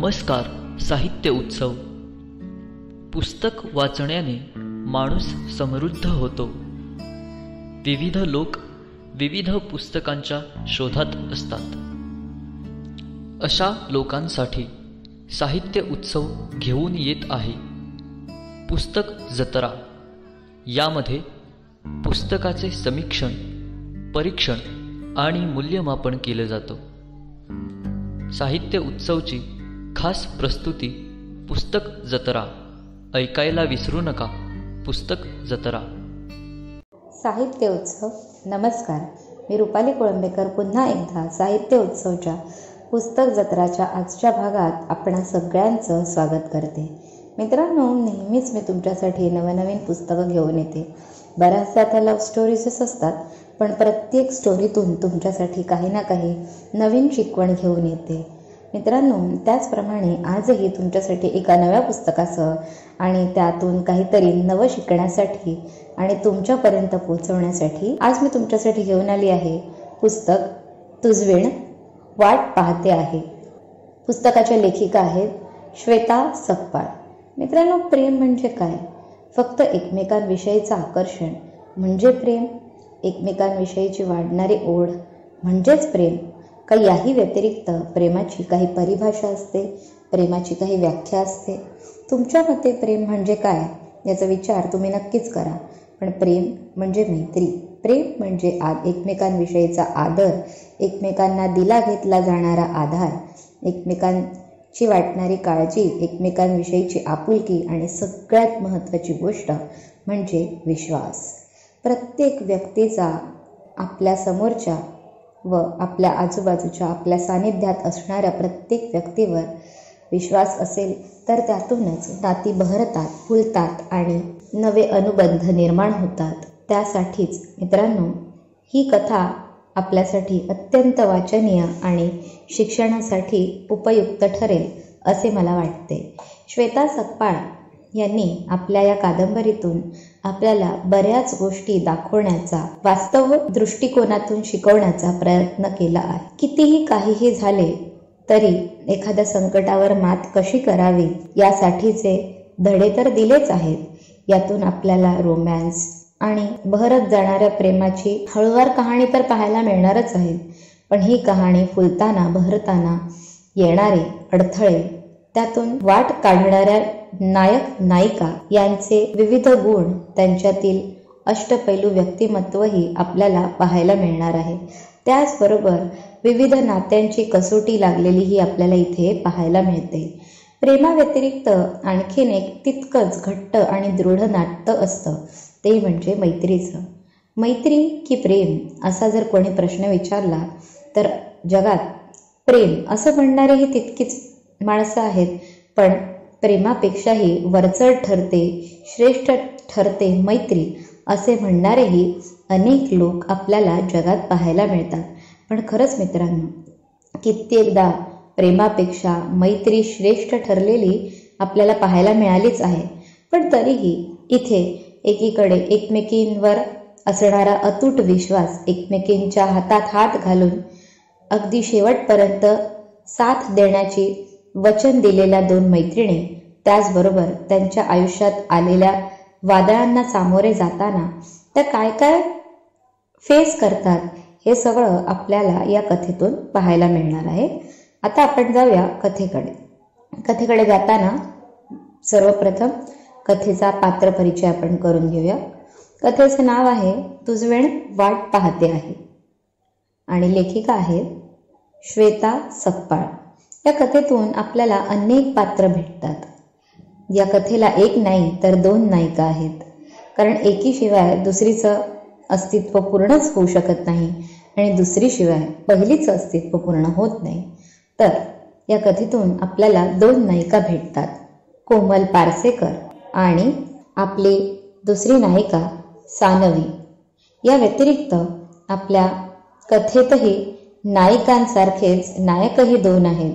नमस्कार. साहित्य उत्सव. पुस्तक वाचण्याने माणूस समृद्ध होतो. विविध लोक विविध पुस्तकांच्या शोधात असतात. अशा लोकांसाठी साहित्य उत्सव घेऊन येत आहे पुस्तक जत्रा. यामध्ये पुस्तकाचे समीक्षण, परीक्षण आणि मूल्यमापन केले जातं. साहित्य उत्सवची खास प्रस्तुती पुस्तक जत्रा. ऐकायला विसरू नका. पुस्तक जत्रा. साहित्य उत्सव. नमस्कार, मी रुपाली कोळंबेकर पुन्हा एकदा साहित्य उत्सवच्या पुस्तक जत्राच्या आजच्या भागात आपणा सगळ्यांचं स्वागत करते. मित्रांनो, नेहमीच मी तुमच्यासाठी नवनवीन पुस्तकं घेऊन येते. बऱ्याचदा त्या लव्ह स्टोरीजच असतात, पण प्रत्येक स्टोरीतून तुमच्यासाठी काही ना काही नवीन शिकवण घेऊन येते. मित्रांनो, त्याचप्रमाणे आजही तुमच्यासाठी एका नव्या पुस्तकासह आणि त्यातून काहीतरी नवं शिकण्यासाठी आणि तुमच्यापर्यंत पोहोचवण्यासाठी आज मी तुमच्यासाठी घेऊन आली आहे पुस्तक तुझवीण वाट पाहते आहे. पुस्तकाच्या लेखिका आहेत श्वेता सकपाळ. मित्रांनो, प्रेम म्हणजे काय? फक्त एकमेकांविषयीचं आकर्षण म्हणजे प्रेम? एकमेकांविषयीची वाढणारी ओढ म्हणजेच प्रेम? का याही व्यतिरिक्त प्रेमाची काही परिभाषा असते, प्रेमाची काही व्याख्या असते? तुमच्या मते प्रेम म्हणजे काय याचा विचार तुम्ही नक्कीच करा. पण प्रेम म्हणजे मैत्री, प्रेम म्हणजे एकमेकांविषयीचा आदर, एकमेकांना दिला घेतला जाणारा आधार, एकमेकांची वाटणारी काळजी, एकमेकांविषयीची आपुलकी आणि सगळ्यात महत्त्वाची गोष्ट म्हणजे विश्वास. प्रत्येक व्यक्तीचा आपल्या समोरच्या व आपल्या आजूबाजूच्या आपल्या सानिध्यात असणाऱ्या प्रत्येक व्यक्तीवर विश्वास असेल तर त्यातूनच नाती बहरतात, फुलतात आणि नवे अनुबंध निर्माण होतात. त्यासाठीच मित्रांनो, ही कथा आपल्यासाठी अत्यंत वाचनीय आणि शिक्षणासाठी उपयुक्त ठरेल असे मला वाटते. श्वेता सकपाळ यांनी आपल्या या कादंबरीतून आपल्याला बऱ्याच गोष्टी दाखवण्याचा, वास्तव दृष्टिकोनातून शिकवण्याचा प्रयत्न केला आहे. कितीही काहीही झाले तरी एखाद्या संकटावर मात कशी करावी यासाठीचे धडे तर दिलेच आहेत. यातून आपल्याला रोमॅन्स आणि बहरत जाणाऱ्या प्रेमाची हळूवार कहाणी तर पाहायला मिळणारच आहे. पण ही कहाणी फुलताना बहरताना येणारे अडथळे, त्यातून वाट काढणाऱ्या नायक नायिका यांचे विविध गुण, त्यांच्यातील अष्टपैलू व्यक्तिमत्वही आपल्याला पाहायला मिळणार आहे. त्याचबरोबर विविध नात्यांची कसोटी लागलेलीही आपल्याला इथे पाहायला मिळते. प्रेमाव्यतिरिक्त आणखीन एक तितकंच घट्ट आणि दृढ नातं असतं, ते म्हणजे मैत्रीचं. मैत्री की प्रेम असा जर कोणी प्रश्न विचारला तर जगात प्रेम असं म्हणणारेही तितकीच माणसं आहेत. पण प्रेमापेक्षाही वरचढ ठरते, श्रेष्ठ ठरते मैत्री असे म्हणणारेही अनेक लोक आपल्याला जगात पाहायला मिळतात. पण खरंच मित्रांनो, कित्येकदा प्रेमापेक्षा मैत्री श्रेष्ठ ठरलेली आपल्याला पाहायला मिळालीच आहे. पण तरीही इथे एकीकडे एकमेकींवर असणारा अतूट विश्वास, एकमेकींच्या हातात हात घालून अगदी शेवटपर्यंत साथ देण्याची वचन दिलेल्या दोन मैत्रिणी, त्याचबरोबर त्यांच्या आयुष्यात आलेल्या वादळांना सामोरे जाताना त्या काय काय फेस करतात हे सगळं आपल्याला या कथेतून पाहायला मिळणार आहे. आता आपण जाऊया कथेकडे. कथेकडे जाताना सर्वप्रथम कथेचा पात्र परिचय आपण करून घेऊया. कथेचं नाव आहे तुझवीण वाट पाहते आहे आणि लेखिका आहेत श्वेता सकपाळ. या कथेतून आपल्याला अनेक पात्र भेटतात. या कथेला एक नाही तर दोन नायिका आहेत, कारण एकीशिवाय दुसरीचं अस्तित्व पूर्णच होऊ शकत नाही आणि दुसरीशिवाय पहिलीचं अस्तित्व पूर्ण होत नाही. तर या कथेतून आपल्याला दोन नायिका भेटतात, कोमल पारसेकर आणि आपली दुसरी नायिका सानवी. या व्यतिरिक्त आपल्या कथेतही नायिकांसारखेच नायकही दोन आहेत.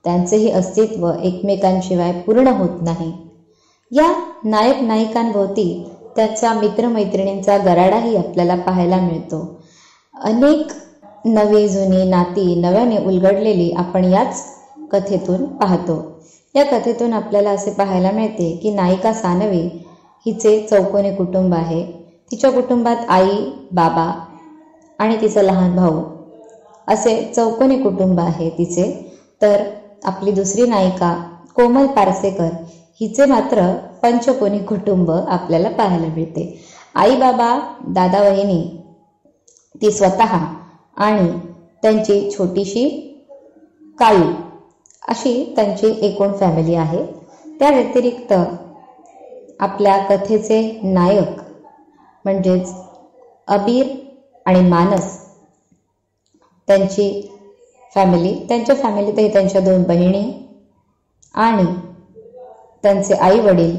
त्यांचेही अस्तित्व एकमेकांशिवाय पूर्ण होत नाही. या नायक नायिकांभोवती त्याच्या मित्रमैत्रिणींचा गराडाही आपल्याला पाहायला मिळतो. अनेक नवी जुनी नाती नव्याने उलगडलेली आपण याच कथेतून पाहतो. या कथेतून आपल्याला असे पाहायला मिळते की नायिका सानवी हिचे चौकोनी कुटुंब आहे. तिच्या कुटुंबात आई, बाबा आणि तिचा लहान भाऊ असे चौकोनी कुटुंब आहे तिचे. तर आपली दुसरी नायिका कोमल पारसेकर हिचे मात्र पंचकोनी कुटुंब आपल्याला पाहायला मिळते. आई, बाबा, दादा, वहिनी, ती स्वतः आणि त्यांची छोटीशी काळू अशी त्यांची एकूण फॅमिली आहे. त्या व्यतिरिक्त आपल्या कथेचे नायक म्हणजेच अबीर आणि मानस त्यांची फॅमिली, त्यांच्या फॅमिलीतही त्यांच्या 2 बहिणी आणि त्यांचे आई वडील,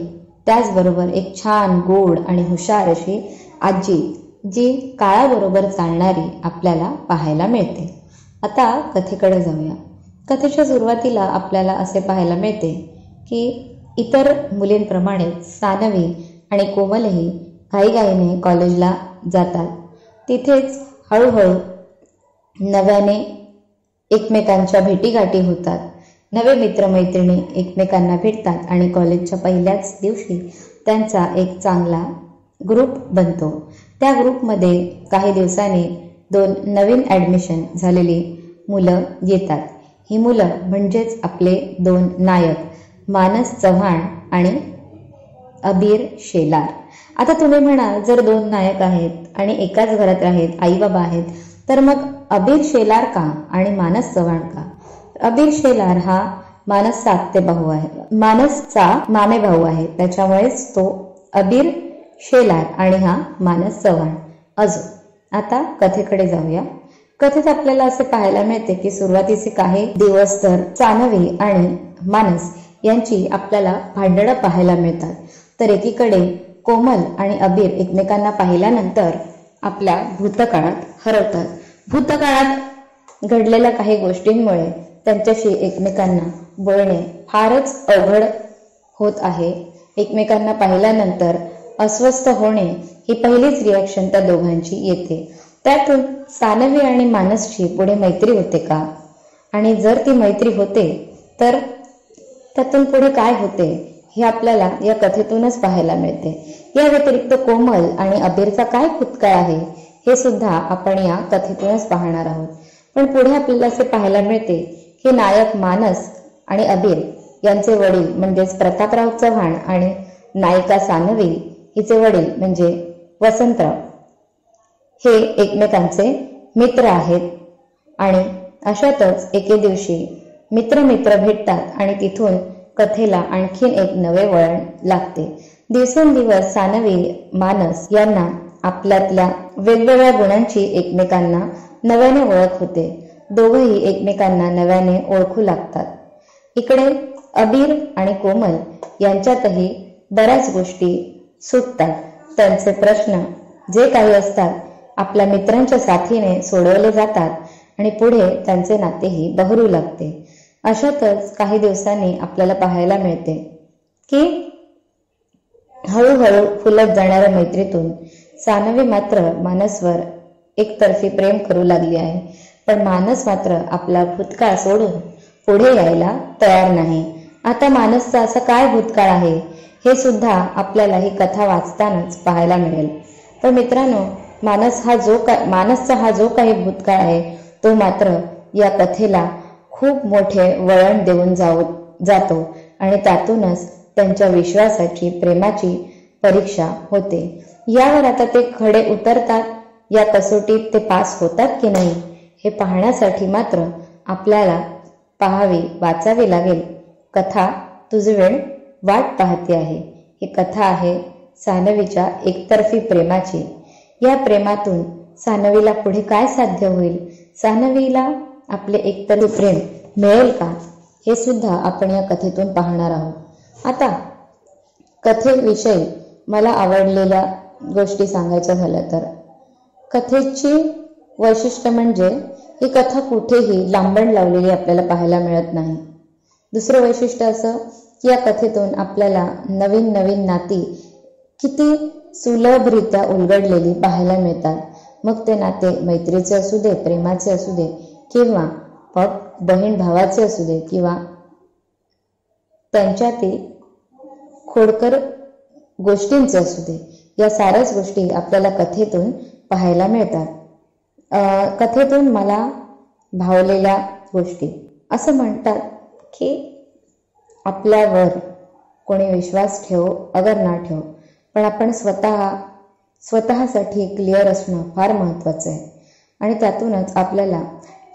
त्याचबरोबर एक छान गोड आणि हुशार अशी आजी जी काळाबरोबर चालणारी आपल्याला पाहायला मिळते. आता कथेकडे जाऊया. कथेच्या सुरुवातीला आपल्याला असे पाहायला मिळते की इतर मुलींप्रमाणे सानवी आणि कोमलही घाईघाईने कॉलेजला जातात. तिथेच हळूहळू नव्याने एकमेकांच्या भेटीगाठी होतात. नवे मित्रमैत्रिणी एकमेकांना भेटतात आणि कॉलेजच्या पहिल्याच दिवशी त्यांचा एक चांगला ग्रुप बनतो. त्या ग्रुपमध्ये काही दिवसांनी 2 नवीन ॲडमिशन झालेली मुलं येतात. ही मुलं म्हणजेच आपले 2 नायक मानस चव्हाण आणि अबीर शेलार. आता तुम्ही म्हणा, जर 2 नायक आहेत आणि एकाच घरात आहेत, आई बाबा आहेत, तर मग अबीर शेलार का आणि मानस चव्हाण का? अबीर शेलार हा मानसचा आत्ते भाऊ आहे, मानसचा मामे भाऊ आहे, त्याच्यामुळेच तो अबीर शेलार आणि हा मानस चव्हाण. अजून आता कथेकडे जाऊया. कथेत आपल्याला असे पाहायला मिळते की सुरुवातीचे काही दिवस तर सानवी आणि मानस यांची आपल्याला भांडणं पाहायला मिळतात. तर एकीकडे कोमल आणि अबीर एकमेकांना पाहिल्यानंतर आपल्या भूतकाळात हरवतात. भूतकाळात घडलेल्या काही गोष्टींमुळे त्यांच्याशी एकमेकांना बोलणे फारच अवघड होत आहे. एकमेकांना पाहिल्यानंतर अस्वस्थ होणे ही पहिलीच रिॲक्शन त्या दोघांची येते. त्यातून सानवी आणि मानसची पुढे मैत्री होते का, आणि जर ती मैत्री होते तर त्यातून पुढे काय होते हे आपल्याला या कथेतूनच पाहायला मिळते. या व्यतिरिक्त कोमल आणि अबीरचा काय भूतकाळ आहे हे सुद्धा आपण या कथेतूनच पाहणार आहोत. पण पुढे आपल्याला असे पाहायला मिळते की नायक मानस आणि अबीर यांचे वडील म्हणजेच प्रतापराव चव्हाण आणि नायिका सानवी हिचे वडील म्हणजे वसंतराव हे एकमेकांचे मित्र आहेत. आणि अशातच एके दिवशी मित्र भेटतात आणि तिथून कथेला आणखीन एक नवे वळण लागते. दिवसेंदिवस सानवी मानस यांना आपल्यातल्या वेगवेगळ्या गुणांची एकमेकांना नव्याने ओळख होते. दोघंही एकमेकांना नव्याने ओळखू लागतात. इकडे अबीर आणि कोमल यांच्यातही बऱ्याच गोष्टी सुटतात. त्यांचे प्रश्न जे काही असतात आपल्या मित्रांच्या साथीने सोडवले जातात आणि पुढे त्यांचे नातेही बहरू लागते. अशातच काही दिवसांनी आपल्याला पाहायला मिळते की हळूहळू फुलत जाणाऱ्या मैत्रीतून सानवी मात्र मानसवर एकतर्फी प्रेम करू लागली आहे. पण मानस मात्र आपला भूतकाळ सोडून पुढे यायला तयार नाही. आता मानसचा असा काय भूतकाळ आहे हे सुद्धा आपल्याला ही कथा वाचतानाच पाहायला मिळेल. पण मित्रांनो, मानसचा हा जो काही भूतकाळ आहे तो मात्र या कथेला खूप मोठे वळण देऊन जातो आणि त्यातूनच त्यांच्या विश्वासाची, प्रेमाची परीक्षा होते. यावर आता ते खडे उतरतात, या कसोटीत ते पास होतात की नाही हे पाहण्यासाठी मात्र आपल्याला वाचावी लागेल. कथा तुझी वेळ वाट पाहते आहे. ही कथा आहे सानवीच्या एकतर्फी प्रेमाची. या प्रेमातून सानवीला पुढे काय साध्य होईल, सानवीला आपले एकतर्फी प्रेम मिळेल का, हे सुद्धा आपण या कथेतून पाहणार आहोत. आता कथेविषयी मला आवडलेल्या गोष्टी सांगायच्या झाल्या तर कथेची वैशिष्ट्य म्हणजे ही कथा कुठेही लांबण लावलेली आपल्याला पाहायला मिळत नाही. दुसरं वैशिष्ट्य असं की या कथेतून आपल्याला नवीन नवीन नाती किती सुलभरित्या उलगडलेली पाहायला मिळतात. मग ते नाते मैत्रीचे असू दे, प्रेमाचे असू दे, किंवा बहीण भावाचे असू दे, किंवा त्यांच्यातील खोडकर गोष्टींचं असू दे, या साऱ्याच गोष्टी आपल्याला कथेतून पाहायला मिळतात. कथेतून मला भावलेल्या गोष्टी असं म्हणतात की आपल्यावर कोणी विश्वास ठेवो अगर ना ठेवो, पण आपण स्वतःसाठी क्लिअर असणं फार महत्त्वाचं आहे. आणि त्यातूनच आपल्याला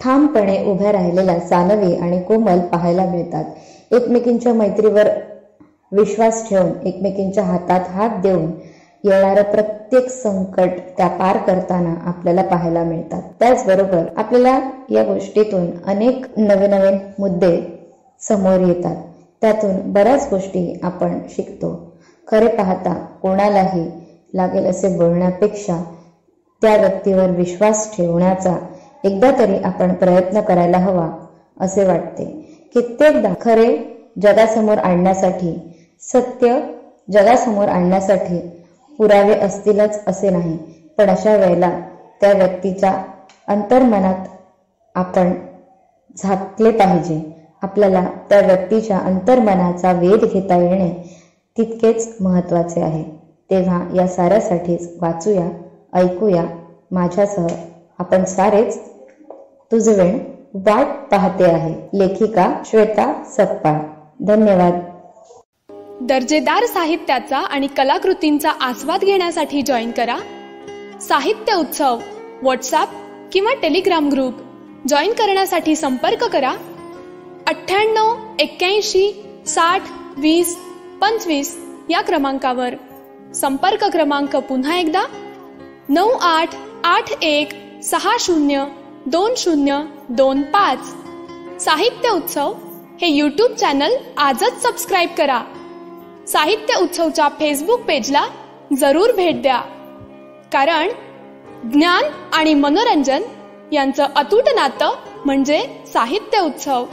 ठामपणे उभ्या राहिलेल्या सानवी आणि कोमल पाहायला मिळतात. एकमेकींच्या मैत्रीवर विश्वास ठेवून एकमेकींच्या हातात हात देऊन येणारं प्रत्येक संकट त्या पार करताना आपल्याला पाहायला मिळतात. त्याचबरोबर आपल्याला या गोष्टीतून अनेक नवीन नवीन मुद्दे समोर येतात. त्यातून बऱ्याच गोष्टी आपण शिकतो. खरे पाहता कोणालाही लागेल असे बोलण्यापेक्षा त्या व्यक्तीवर विश्वास ठेवण्याचा एकदा तरी आपण प्रयत्न करायला हवा असे वाटते. कित्येकदा खरे जगासमोर आणण्यासाठी, सत्य जगासमोर आणण्यासाठी पुरावे असतीलच असे नाही, पण अशा वेळेला त्या व्यक्तीच्या अंतर्मनात आपण झाकले पाहिजे. आपल्याला त्या व्यक्तीच्या अंतर्मनाचा वेध घेता येणे तितकेच महत्त्वाचे आहे. तेव्हा या साऱ्यासाठीच वाचूया, ऐकूया माझ्यासह आपण सारेच तुझवेण वाट पाहते आहे. लेखिका श्वेता सकपाळ. धन्यवाद. दर्जेदार साहित्याचा आणि कलाकृतींचा आस्वाद घेण्यासाठी जॉईन करा साहित्य उत्सव व्हॉट्सॲप किंवा टेलिग्राम ग्रुप. जॉईन करण्यासाठी संपर्क करा 98 81 60 20 25 या क्रमांकावर. संपर्क क्रमांक पुन्हा एकदा 9881 60 2025. साहित्य उत्सव हे यूट्यूब चॅनल आजच सबस्क्राईब करा. साहित्य उत्सवच्या फेसबुक पेजला जरूर भेट द्या, कारण ज्ञान आणि मनोरंजन यांचं अतूट नातं म्हणजे साहित्य उत्सव.